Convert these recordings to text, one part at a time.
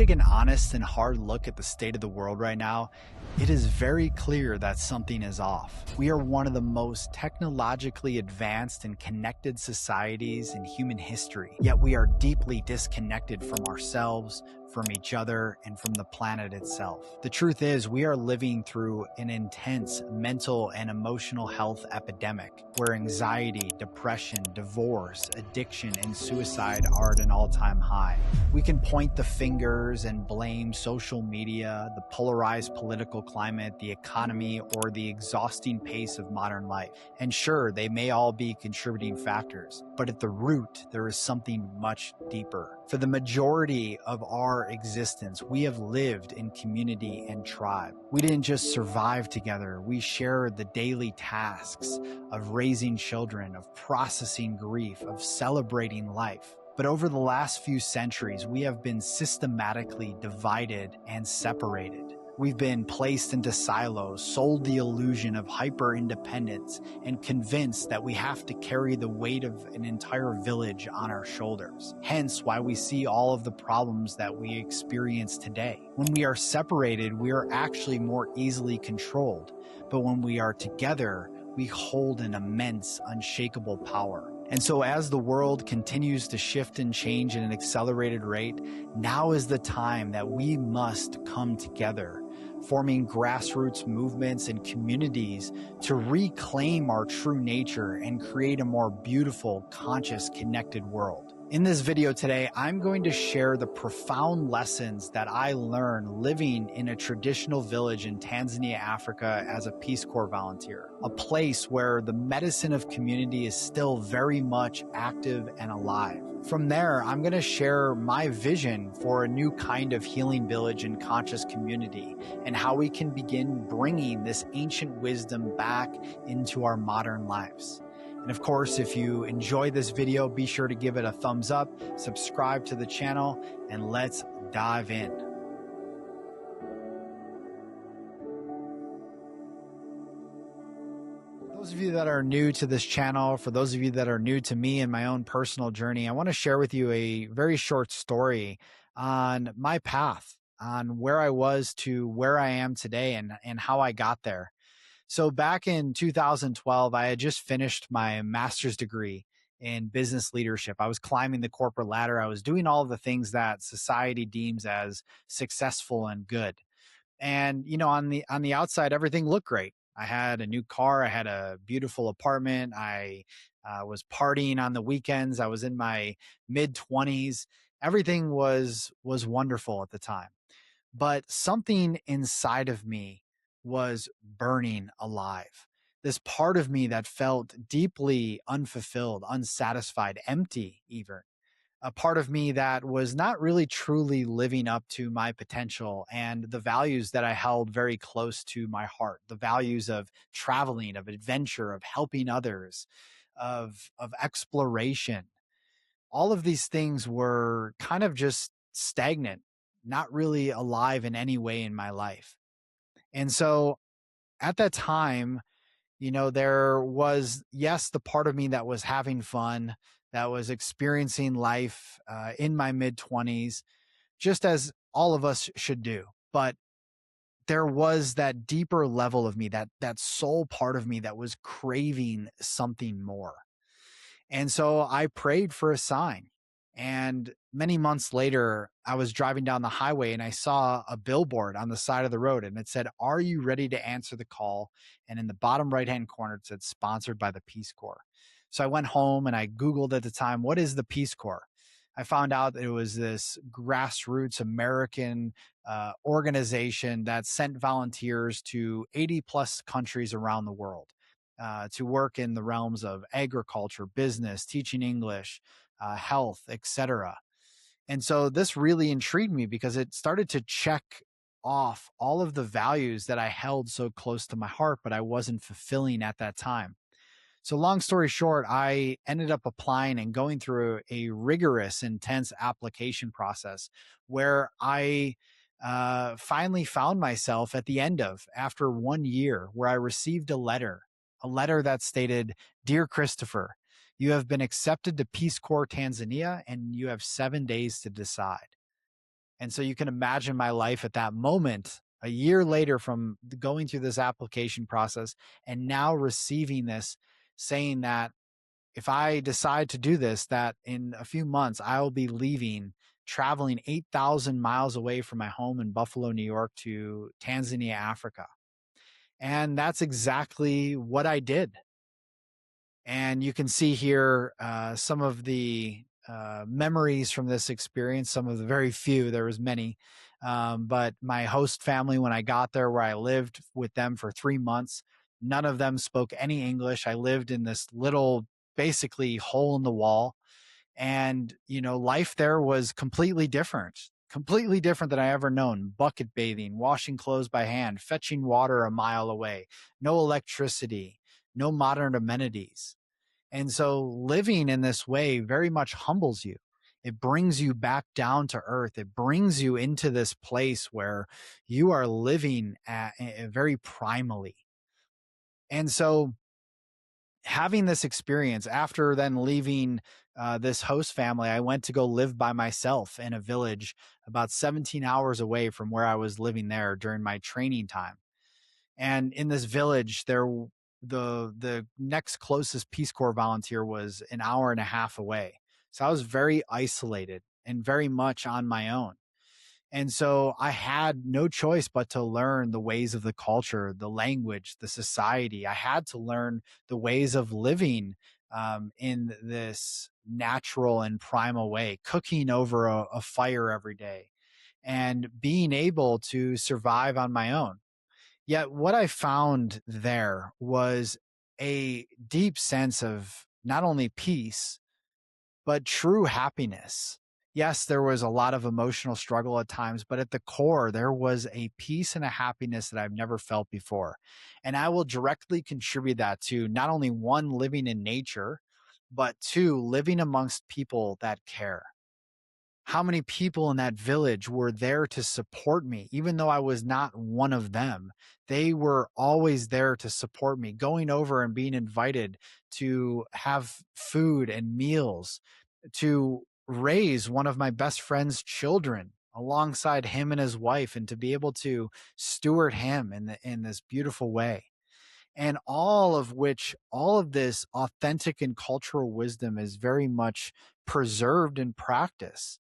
take an honest and hard look at the state of the world right now, it is very clear that something is off. We are one of the most technologically advanced and connected societies in human history, yet we are deeply disconnected from ourselves, from each other, and from the planet itself. The truth is, we are living through an intense mental and emotional health epidemic where anxiety, depression, divorce, addiction, and suicide are at an all-time high. We can point the fingers and blame social media, the polarized political climate, the economy, or the exhausting pace of modern life. And sure, they may all be contributing factors, but at the root, there is something much deeper. For the majority of our existence, we have lived in community and tribe. We didn't just survive together, we shared the daily tasks of raising children, of processing grief, of celebrating life. But over the last few centuries, we have been systematically divided and separated. We've been placed into silos, sold the illusion of hyper-independence, and convinced that we have to carry the weight of an entire village on our shoulders. Hence why we see all of the problems that we experience today. When we are separated, we are actually more easily controlled. But when we are together, we hold an immense, unshakable power. And so as the world continues to shift and change at an accelerated rate, now is the time that we must come together, forming grassroots movements and communities to reclaim our true nature and create a more beautiful, conscious, connected world. In this video today, I'm going to share the profound lessons that I learned living in a traditional village in Tanzania, Africa as a Peace Corps volunteer, a place where the medicine of community is still very much active and alive. From there, I'm going to share my vision for a new kind of healing village and conscious community and how we can begin bringing this ancient wisdom back into our modern lives. And of course, if you enjoy this video, be sure to give it a thumbs up, subscribe to the channel, and let's dive in. Those of you that are new to this channel, for those of you that are new to me and my own personal journey, I want to share with you a very short story on my path, on where I was to where I am today and how I got there. So back in 2012, I had just finished my master's degree in business leadership. I was climbing the corporate ladder. I was doing all of the things that society deems as successful and good. And, you know, on the outside, everything looked great. I had a new car. I had a beautiful apartment. I was partying on the weekends. I was in my mid-20s. Everything was wonderful at the time. But something inside of me was burning alive. This part of me that felt deeply unfulfilled, unsatisfied, empty even. A part of me that was not really truly living up to my potential and the values that I held very close to my heart. The values of traveling, of adventure, of helping others, of exploration. All of these things were kind of just stagnant, not really alive in any way in my life. And so at that time, you know, there was, yes, the part of me that was having fun, that was experiencing life in my mid-20s, just as all of us should do. But there was that deeper level of me, that soul part of me that was craving something more. And so I prayed for a sign. And many months later, I was driving down the highway and I saw a billboard on the side of the road and it said, "Are you ready to answer the call?" And in the bottom right-hand corner, it said, "Sponsored by the Peace Corps." So I went home and I Googled at the time, what is the Peace Corps? I found out that it was this grassroots American organization that sent volunteers to 80 plus countries around the world to work in the realms of agriculture, business, teaching English, health, etc. And so this really intrigued me because it started to check off all of the values that I held so close to my heart, but I wasn't fulfilling at that time. So long story short, I ended up applying and going through a rigorous, intense application process where I finally found myself at the end of, after 1 year, where I received a letter that stated, "Dear Christopher, you have been accepted to Peace Corps Tanzania and you have 7 days to decide." And so you can imagine my life at that moment, a year later from going through this application process and now receiving this, saying that if I decide to do this, that in a few months I will be leaving, traveling 8,000 miles away from my home in Buffalo, New York to Tanzania, Africa. And that's exactly what I did. And you can see here some of the memories from this experience, some of the very few, there was many. But my host family, when I got there, where I lived with them for 3 months, none of them spoke any English. I lived in this little, basically hole in the wall. And, life there was completely different than I ever known. Bucket bathing, washing clothes by hand, fetching water a mile away, no electricity, no modern amenities. And so living in this way very much humbles you. It brings you back down to earth. It brings you into this place where you are living very primally. And so having this experience after then leaving this host family, I went to go live by myself in a village about 17 hours away from where I was living there during my training time. And in this village, the next closest Peace Corps volunteer was an hour and a half away. So I was very isolated and very much on my own. And so I had no choice but to learn the ways of the culture, the language, the society. I had to learn the ways of living in this natural and primal way, cooking over a fire every day and being able to survive on my own. Yet what I found there was a deep sense of not only peace, but true happiness. Yes, there was a lot of emotional struggle at times, but at the core, there was a peace and a happiness that I've never felt before. And I will directly contribute that to not only one, living in nature, but two, living amongst people that care. How many people in that village were there to support me, even though I was not one of them? They were always there to support me, going over and being invited to have food and meals, to raise one of my best friend's children alongside him and his wife, and to be able to steward him in this beautiful way. And all of this authentic and cultural wisdom is very much preserved in practice.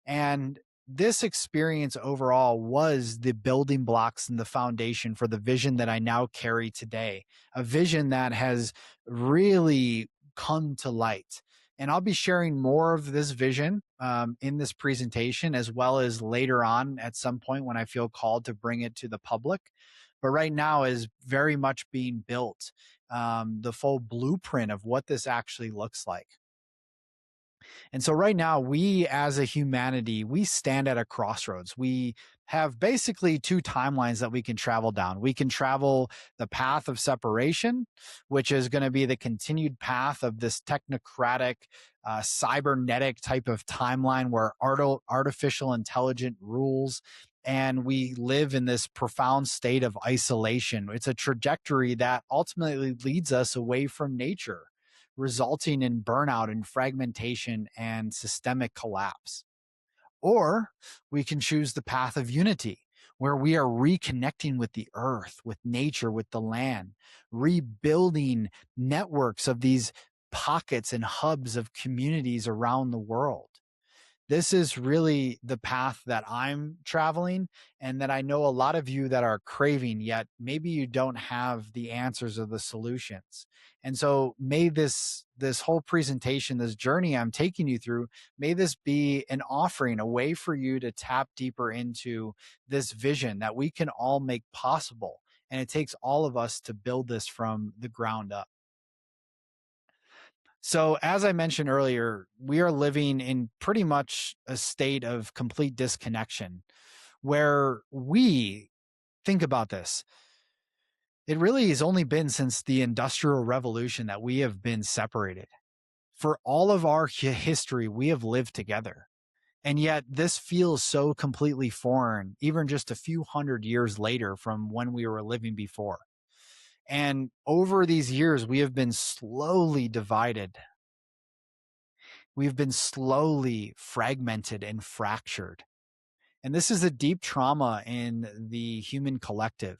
And this experience overall was the building blocks and the foundation for the vision that I now carry today, a vision that has really come to light. And I'll be sharing more of this vision in this presentation, as well as later on at some point when I feel called to bring it to the public. But right now is very much being built, the full blueprint of what this actually looks like. And so right now, we as a humanity, we stand at a crossroads. We have basically two timelines that we can travel down. We can travel the path of separation, which is going to be the continued path of this technocratic, cybernetic type of timeline where artificial intelligence rules and we live in this profound state of isolation. It's a trajectory that ultimately leads us away from nature, resulting in burnout and fragmentation and systemic collapse. Or we can choose the path of unity, where we are reconnecting with the earth, with nature, with the land, rebuilding networks of these pockets and hubs of communities around the world. This is really the path that I'm traveling and that I know a lot of you that are craving, yet maybe you don't have the answers or the solutions. And so may this whole presentation, this journey I'm taking you through, may this be an offering, a way for you to tap deeper into this vision that we can all make possible. And it takes all of us to build this from the ground up. So, as I mentioned earlier, we are living in pretty much a state of complete disconnection where we think about this. It really has only been since the Industrial Revolution that we have been separated. For all of our history, we have lived together. And yet, this feels so completely foreign, even just a few hundred years later from when we were living before. And over these years, we have been slowly divided. We've been slowly fragmented and fractured. And this is a deep trauma in the human collective.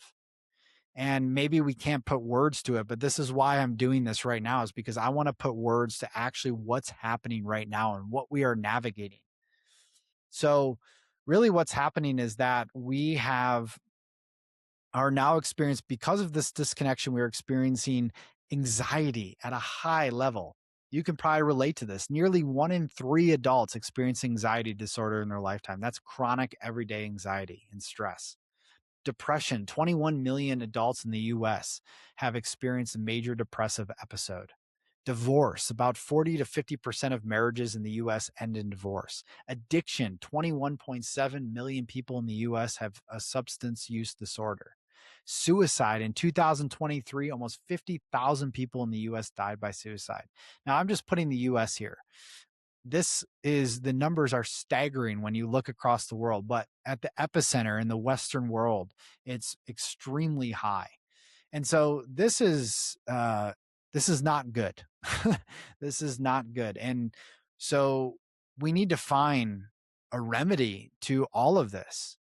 And maybe we can't put words to it, but this is why I'm doing this right now, is because I want to put words to actually what's happening right now and what we are navigating. So, really, what's happening is that we are now experiencing, because of this disconnection, we're experiencing anxiety at a high level. You can probably relate to this. Nearly 1 in 3 adults experience anxiety disorder in their lifetime. That's chronic everyday anxiety and stress. Depression: 21 million adults in the US have experienced a major depressive episode. Divorce: about 40 to 50% of marriages in the US end in divorce. Addiction: 21.7 million people in the US have a substance use disorder. Suicide: in 2023, almost 50,000 people in the US died by suicide. Now, I'm just putting the US here. The numbers are staggering when you look across the world, but at the epicenter in the Western world, it's extremely high. And so this is not good. This is not good. And so we need to find a remedy to all of this.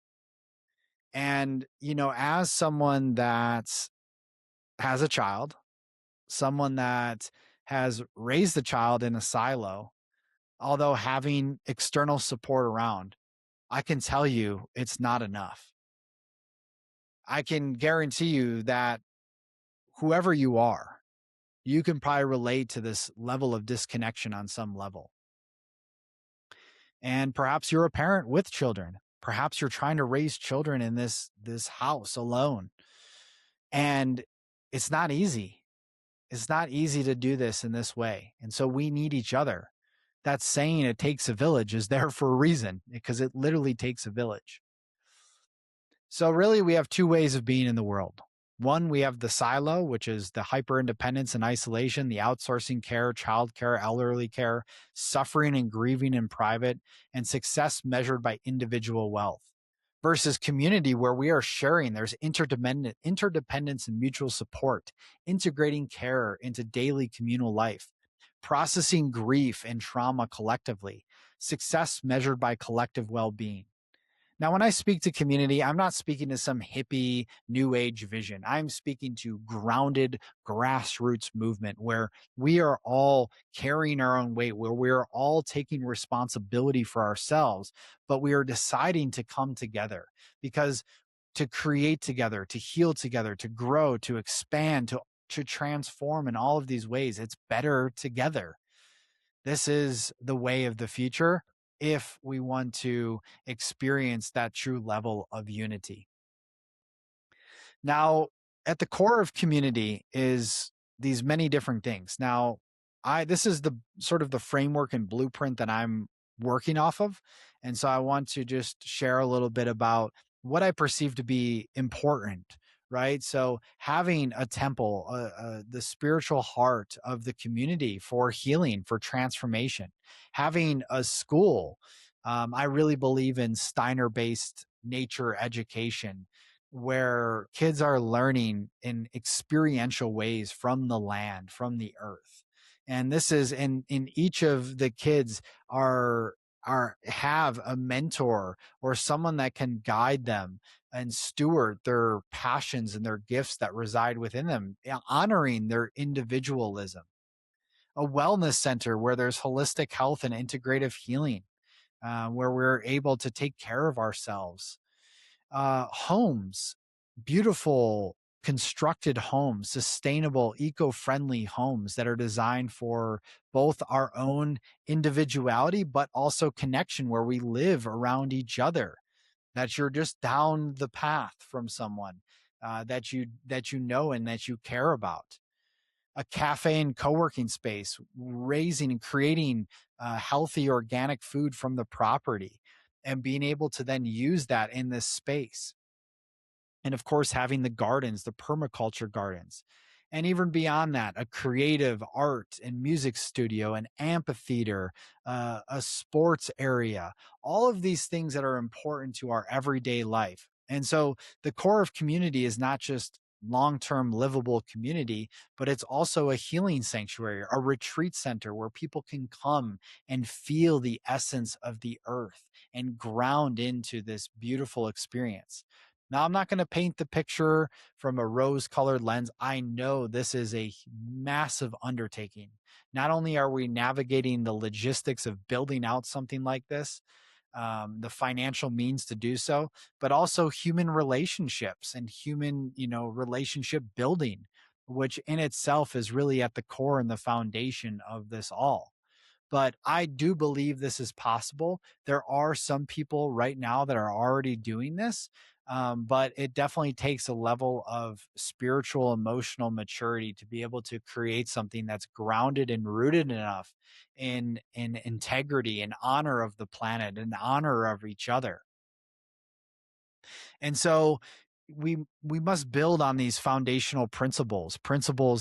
And, as someone that has a child, someone that has raised a child in a silo, although having external support around, I can tell you it's not enough. I can guarantee you that whoever you are, you can probably relate to this level of disconnection on some level. And perhaps you're a parent with children. Perhaps you're trying to raise children in this house alone. And it's not easy. It's not easy to do this in this way. And so we need each other. That saying, "it takes a village," is there for a reason, because it literally takes a village. So really, we have two ways of being in the world. One, we have the silo, which is the hyper independence and isolation, the outsourcing care, child care, elderly care, suffering and grieving in private, and success measured by individual wealth. Versus community, where we are sharing, there's interdependence and mutual support, integrating care into daily communal life, processing grief and trauma collectively, success measured by collective well being. Now, when I speak to community, I'm not speaking to some hippie new age vision. I'm speaking to grounded grassroots movement where we are all carrying our own weight, where we are all taking responsibility for ourselves, but we are deciding to come together, because to create together, to heal together, to grow, to expand, to transform in all of these ways, it's better together. This is the way of the future if we want to experience that true level of unity. Now, at the core of community is these many different things. Now, this is the sort of the framework and blueprint that I'm working off of. And so I want to just share a little bit about what I perceive to be important, right? So having a temple, the spiritual heart of the community for healing, for transformation, having a school. I really believe in Steiner-based nature education, where kids are learning in experiential ways from the land, from the earth. And this is in each of the kids are have a mentor or someone that can guide them and steward their passions and their gifts that reside within them, honoring their individualism. A wellness center where there's holistic health and integrative healing, where we're able to take care of ourselves. Homes, beautiful constructed homes, sustainable, eco-friendly homes that are designed for both our own individuality, but also connection, where we live around each other, that you're just down the path from someone that you know and that you care about. A cafe and co-working space, raising and creating healthy organic food from the property and being able to then use that in this space. And of course, having the gardens, the permaculture gardens. And even beyond that, a creative art and music studio, an amphitheater, a sports area, all of these things that are important to our everyday life. And so the core of community is not just long-term livable community, but it's also a healing sanctuary, a retreat center where people can come and feel the essence of the earth and ground into this beautiful experience. Now, I'm not going to paint the picture from a rose colored lens. I know this is a massive undertaking. Not only are we navigating the logistics of building out something like this, the financial means to do so, but also human relationships and human, relationship building, which in itself is really at the core and the foundation of this all. But I do believe this is possible. There are some people right now that are already doing this, but it definitely takes a level of spiritual, emotional maturity to be able to create something that's grounded and rooted enough in integrity and honor of the planet and honor of each other. And so we must build on these foundational principles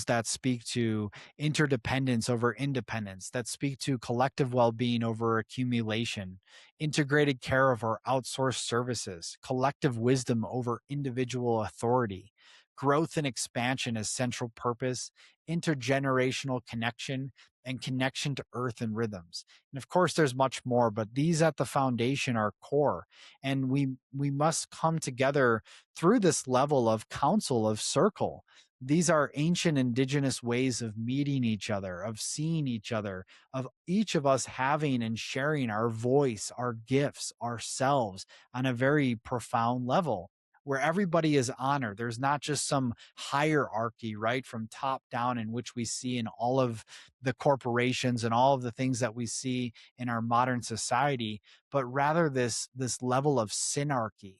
that speak to interdependence over independence, that speak to collective well-being over accumulation, integrated care over outsourced services, collective wisdom over individual authority, growth and expansion as central purpose, intergenerational connection, and connection to earth and rhythms. And of course there's much more, but these at the foundation are core, and we must come together through this level of council, of circle. These are ancient indigenous ways of meeting each other, of seeing each other, of each of us having and sharing our voice, our gifts, ourselves on a very profound level where everybody is honored. There's not just some hierarchy, right, from top down, in which we see in all of the corporations and all of the things that we see in our modern society, but rather this level of synarchy,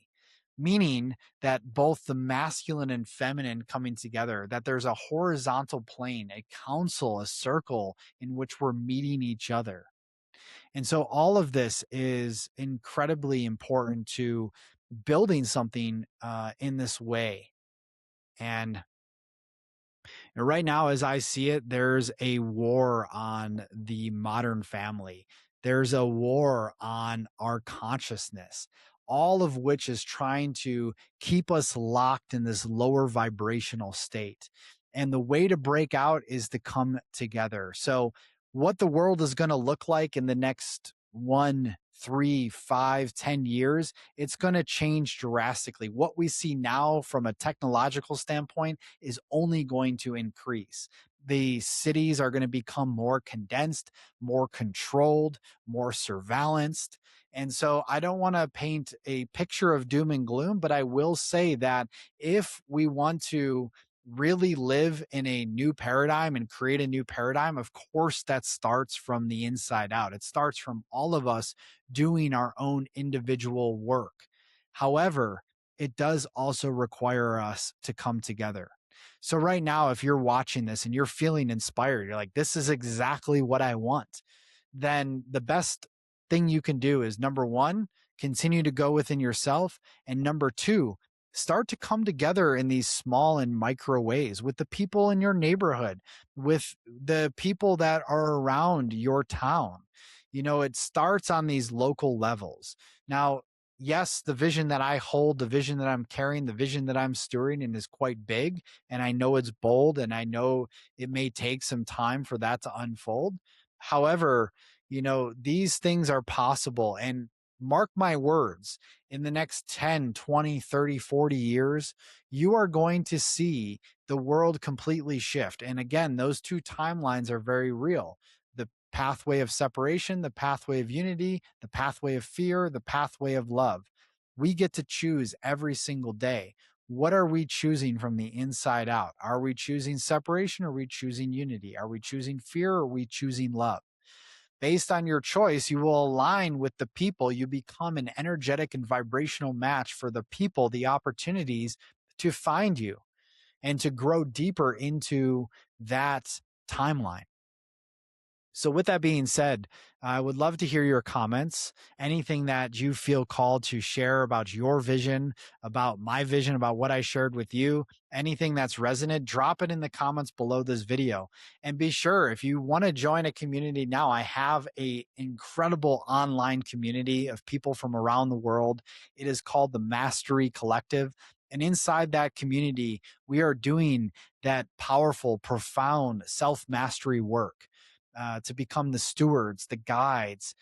meaning that both the masculine and feminine coming together, that there's a horizontal plane, a council, a circle in which we're meeting each other. And so all of this is incredibly important to building something in this way. And right now, as I see it, there's a war on the modern family. There's a war on our consciousness, all of which is trying to keep us locked in this lower vibrational state. And the way to break out is to come together. So, what the world is going to look like in the next 1, 3, 5, 10 years, it's going to change drastically. What we see now from a technological standpoint is only going to increase. The cities are going to become more condensed, more controlled, more surveillanced. And so I don't want to paint a picture of doom and gloom, but I will say that if we want to really live in a new paradigm and create a new paradigm, of course, that starts from the inside out. It starts from all of us doing our own individual work. However, it does also require us to come together. So, right now, if you're watching this and you're feeling inspired, you're like, this is exactly what I want, then the best thing you can do is number one, continue to go within yourself. And number two, start to come together in these small and micro ways with the people in your neighborhood, with the people that are around your town. It starts on these local levels. Now, yes, the vision that I hold, the vision that I'm carrying, the vision that I'm stewarding and is quite big. And I know it's bold and I know it may take some time for that to unfold. However, these things are possible. And mark my words, in the next 10, 20, 30, 40 years, you are going to see the world completely shift. And again, those two timelines are very real. The pathway of separation, the pathway of unity, the pathway of fear, the pathway of love. We get to choose every single day. What are we choosing from the inside out? Are we choosing separation? Or are we choosing unity? Are we choosing fear? Or are we choosing love? Based on your choice, you will align with the people. You become an energetic and vibrational match for the people, the opportunities to find you and to grow deeper into that timeline. So, with that being said, I would love to hear your comments. Anything that you feel called to share about your vision, about my vision, about what I shared with you, anything that's resonant, drop it in the comments below this video. And be sure, if you want to join a community now, I have an incredible online community of people from around the world. It is called the Mastery Collective. And inside that community, we are doing that powerful, profound self mastery work to become the stewards, the guides,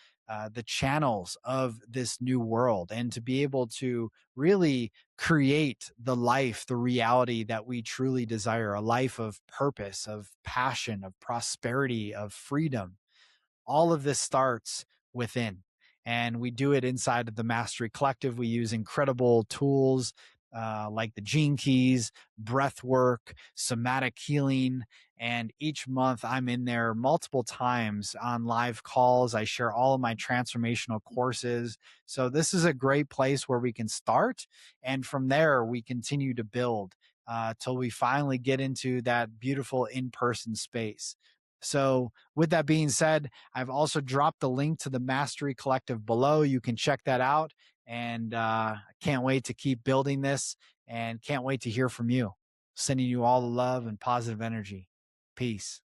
the channels of this new world, and to be able to really create the life, the reality that we truly desire, a life of purpose, of passion, of prosperity, of freedom. All of this starts within. And we do it inside of the Mastery Collective. We use incredible tools like the gene keys, breath work, somatic healing. And each month I'm in there multiple times on live calls. I share all of my transformational courses. So this is a great place where we can start. And from there, we continue to build till we finally get into that beautiful in person space. So, with that being said, I've also dropped the link to the Mastery Collective below. You can check that out. And I can't wait to keep building this and can't wait to hear from you. Sending you all the love and positive energy. Peace.